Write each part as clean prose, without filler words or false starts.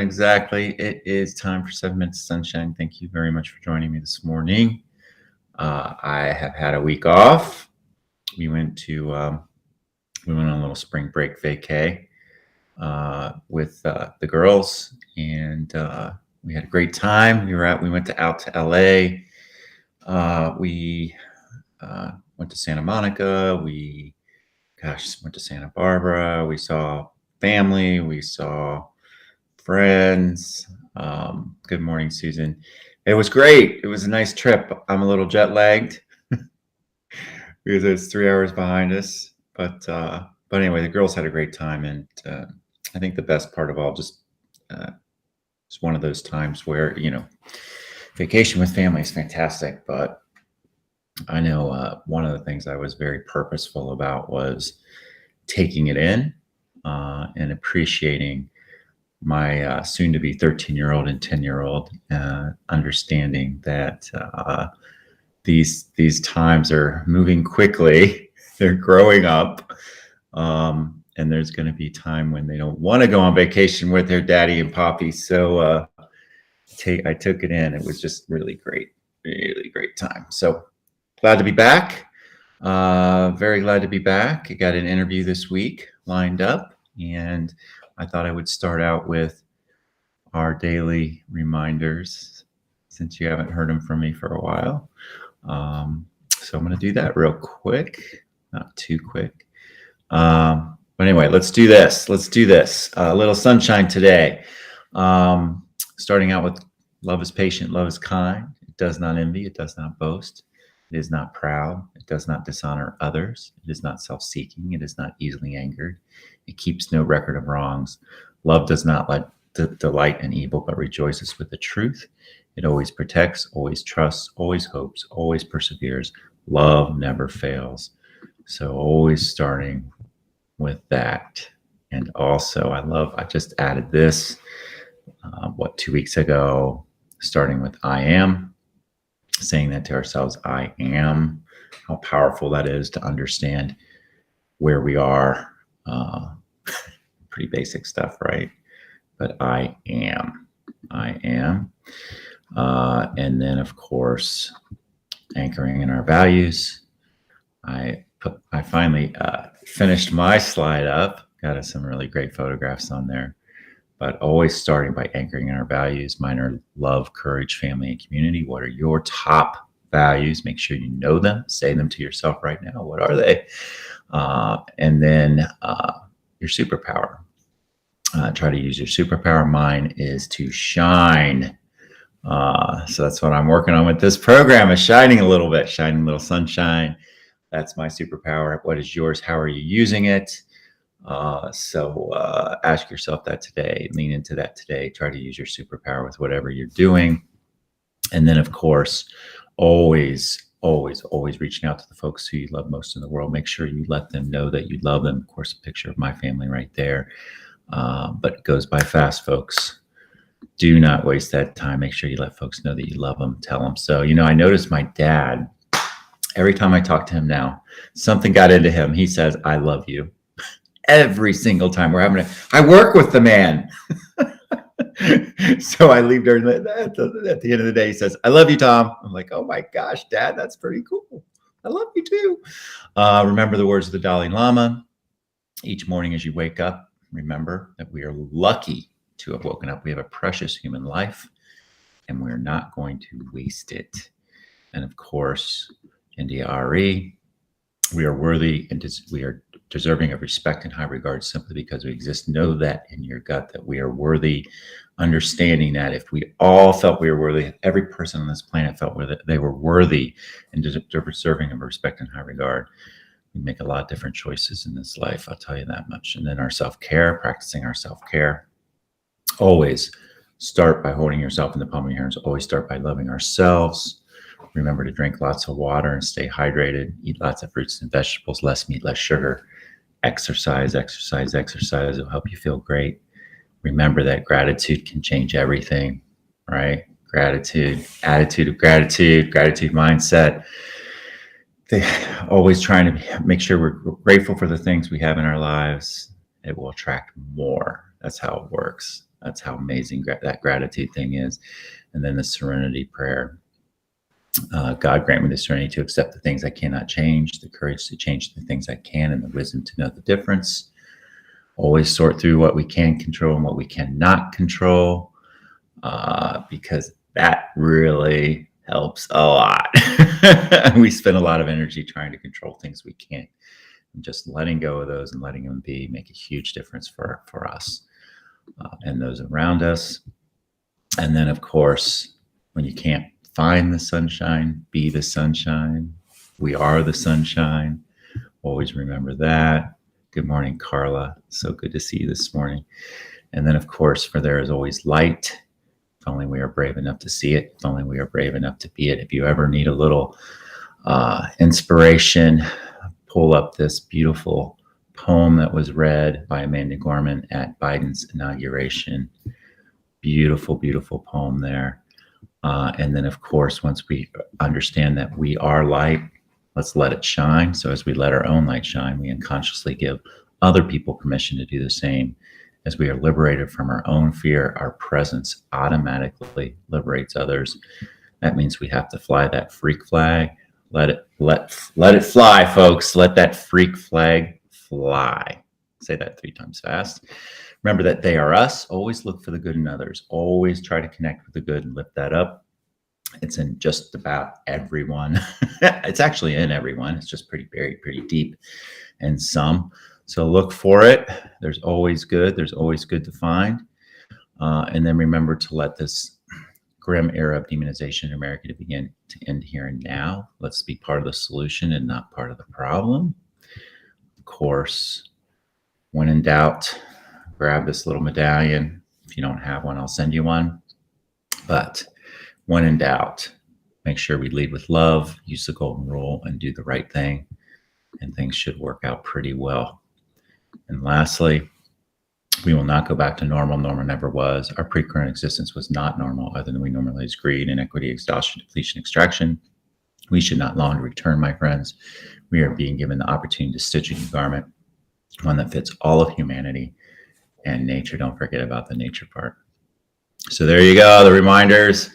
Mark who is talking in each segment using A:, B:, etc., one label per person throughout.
A: Exactly. It is time for 7 Minutes of Sunshine. Thank you very much for joining me this morning. I have had a week off. We went on a little spring break vacay with the girls, and we had a great time. We went out to LA. We went to Santa Monica. Went to Santa Barbara. We saw family. We saw friends. Good morning, Susan. It was great. It was a nice trip. I'm a little jet lagged because it's 3 hours behind us. But anyway, the girls had a great time, and I think the best part of all, it's one of those times where vacation with family is fantastic. But I know one of the things I was very purposeful about was taking it in and appreciating my soon-to-be 13-year-old and 10-year-old, understanding that these times are moving quickly. They're growing up, and there's going to be time when they don't want to go on vacation with their daddy and poppy. So I took it in. It was just really great time. So glad to be back. Very glad to be back. I got an interview this week lined up, and I thought I would start out with our daily reminders since you haven't heard them from me for a while. So I'm going to do that real quick, not too quick. But anyway, let's do this. A little sunshine today. Starting out with love is patient, love is kind. It does not envy, it does not boast. It is not proud. It does not dishonor others. It is not self-seeking. It is not easily angered. It keeps no record of wrongs. Love does not delight in evil, but rejoices with the truth. It always protects, always trusts, always hopes, always perseveres. Love never fails. So always starting with that. And also, I just added this, 2 weeks ago, starting with I am, saying that to ourselves, I am, how powerful that is to understand where we are. Pretty basic stuff, right? But I am. And then, of course, anchoring in our values. I finally finished my slide up. Got us some really great photographs on there. But always starting by anchoring in our values. Mine are love, courage, family, and community. What are your top values? Make sure you know them. Say them to yourself right now. What are they? And then your superpower. Try to use your superpower. Mine is to shine. So that's what I'm working on with this program, is shining a little bit, shining a little sunshine. That's my superpower. What is yours? How are you using it? So ask yourself that today. Lean into that today. Try to use your superpower with whatever you're doing. And then, of course, always reaching out to the folks who you love most in the world. Make sure you let them know that you love them. Of course, a picture of my family right there. But it goes by fast, folks. Do not waste that time. Make sure you let folks know that you love them. Tell them. So, I noticed my dad, every time I talk to him now, something got into him. He says, I love you. Every single time I work with the man. So I leave during at the end of the day, he says, I love you, Tom. I'm like, oh my gosh, Dad, that's pretty cool. I love you too. Remember the words of the Dalai Lama. Each morning as you wake up, remember that we are lucky to have woken up. We have a precious human life, and we're not going to waste it. And of course, India Ari, we are worthy and we are deserving of respect and high regard simply because we exist. Know that in your gut, that we are worthy, understanding that if we all felt we were worthy, if every person on this planet felt that they were worthy and deserving of respect and high regard, we make a lot of different choices in this life. I'll tell you that much. And then our self-care, practicing our self-care. Always start by holding yourself in the palm of your hands. Always start by loving ourselves. Remember to drink lots of water and stay hydrated. Eat lots of fruits and vegetables, less meat, less sugar. Exercise. It'll help you feel great. Remember that gratitude can change everything, right? Gratitude, attitude of gratitude mindset. Always trying to make sure we're grateful for the things we have in our lives. It will attract more. That's how it works. That's how amazing that gratitude thing is. And then the Serenity Prayer. God grant me the serenity to accept the things I cannot change, the courage to change the things I can, and the wisdom to know the difference. Always sort through what we can control and what we cannot control, because that really helps a lot. We spend a lot of energy trying to control things we can't. And just letting go of those and letting them be make a huge difference for us and those around us. And then, of course, when you can't find the sunshine, be the sunshine. We are the sunshine. Always remember that. Good morning, Carla. So good to see you this morning. And then, of course, for there is always light. If only we are brave enough to see it. If only we are brave enough to be it. If you ever need a little inspiration, pull up this beautiful poem that was read by Amanda Gorman at Biden's inauguration. Beautiful, beautiful poem there. And then, of course, once we understand that we are light, let's let it shine. So as we let our own light shine, we unconsciously give other people permission to do the same. As we are liberated from our own fear, our presence automatically liberates others. That means we have to fly that freak flag. Let it fly, folks. Let that freak flag fly. Say that 3 times fast. Remember that they are us. Always look for the good in others. Always try to connect with the good and lift that up. It's in just about everyone. It's actually in everyone. It's just buried pretty deep in some. So look for it. There's always good. There's always good to find. And then remember to let this grim era of demonization in America to begin to end here and now. Let's be part of the solution and not part of the problem. Of course, when in doubt, grab this little medallion. If you don't have one, I'll send you one. But when in doubt, make sure we lead with love, use the golden rule, and do the right thing. And things should work out pretty well. And lastly, we will not go back to normal. Normal never was. Our pre-current existence was not normal, other than we normalize greed, inequity, exhaustion, depletion, extraction. We should not long return, my friends. We are being given the opportunity to stitch a new garment, one that fits all of humanity and nature. Don't forget about the nature part. So there you go, the reminders.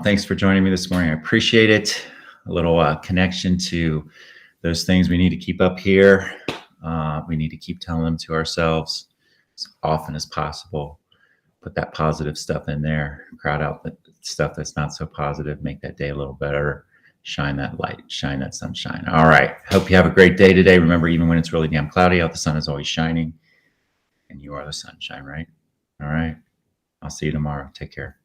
A: Thanks for joining me this morning. I appreciate it. A little connection to those things we need to keep up here. We need to keep telling them to ourselves as often as possible. Put that positive stuff in there. Crowd out the stuff that's not so positive. Make that day a little better. Shine that light. Shine that sunshine. All right. Hope you have a great day today. Remember, even when it's really damn cloudy out, the sun is always shining. And you are the sunshine, right? All right. I'll see you tomorrow. Take care.